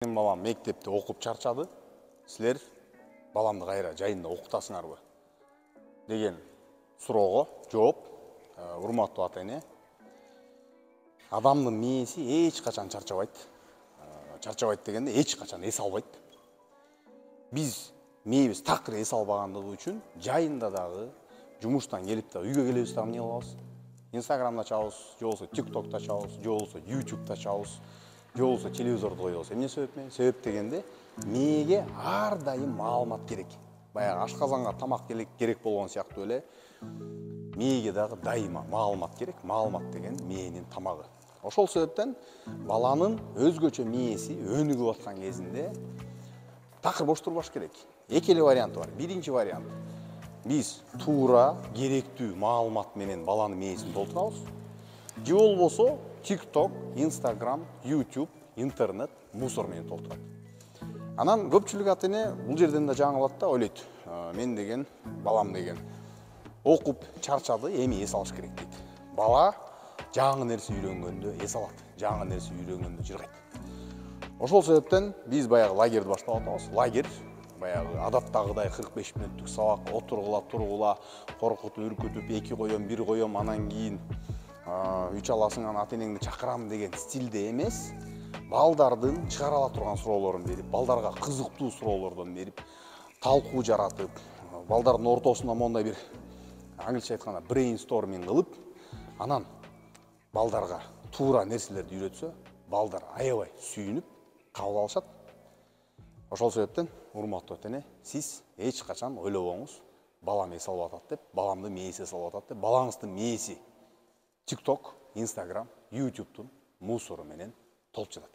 Менин балам мектепте окуп чарчады. Силер баламды кайра жайында окутасыңарбы деген суроого жооп, урматтуу ата эне. Адамдын мээси эч качан чарчабайт. Чарчабайт дегенде эч качан эс албайт. Биз мээбиз такыр эс албагандыгы үчүн жайында дагы жумуштан келип да үйгө келебиз дагы эмне кылабыз? Инстаграмда ачабыз, же болбосо ТикТокто ачабыз, же болбосо ютубта ачабыз, же болбосо телевизорду коебуз. Эмне себеп менен? Себеп дегенде мээге ар дайым маалымат керек. Баягы ашказанга тамак керек болгон сыяктуу эле мээге дагы дайыма маалымат керек. Маалымат деген мээнин тамагы. Ошол себептен баланын өзгөчө мээси өнүгүп аткан кезинде такыр бош турбаш керек. Эки эле варианты бар. Биринчи вариант: биз туура керектүү маалымат менен баланын мээсин толтурабыз. Же болбосо TikTok, Instagram, YouTube, интернет мусор менен толтурат. Анан көпчүлүк ата эне бул жерден да жаңылат да, ойлойт: мен деген, балам деген окуп чарчады, эми эс алыш керек дейт. Бала жаңы нерсе үйрөнгөндө эс алат, жаңы нерсе үйрөнгөндө жыргайт. Ошол себептен биз баягы лагерьди баштап атабыз. Лагерь баягы адаттагыдай 45 мүнөттүк сабак, отургула, тургула, коркутуп, үркүтүп, 2 коем, 1 коем, анан кийин 3 аласың, анан ата энеңди чакырам деген стилде эмес, балдардын чыгара ала турган суроолорун берип, балдарга кызыктуу суроолордон берип, талкуу жаратып, балдардын ортосунда мондай бир англисче айтканда брейнсторминг кылып, анан балдарга туура нерселерди үйрөтсө, балдар аябай сүйүнүп кабыл алышат. Ошол себептен, урматтуу ата эне, сиз эч качан ойлобоңуз, балам эс алып атат деп, баламдын мээси эс алып атат деп. Балаңыздын мээси TikTok, Instagram, YouTube'тун мусору менен толуп жатат.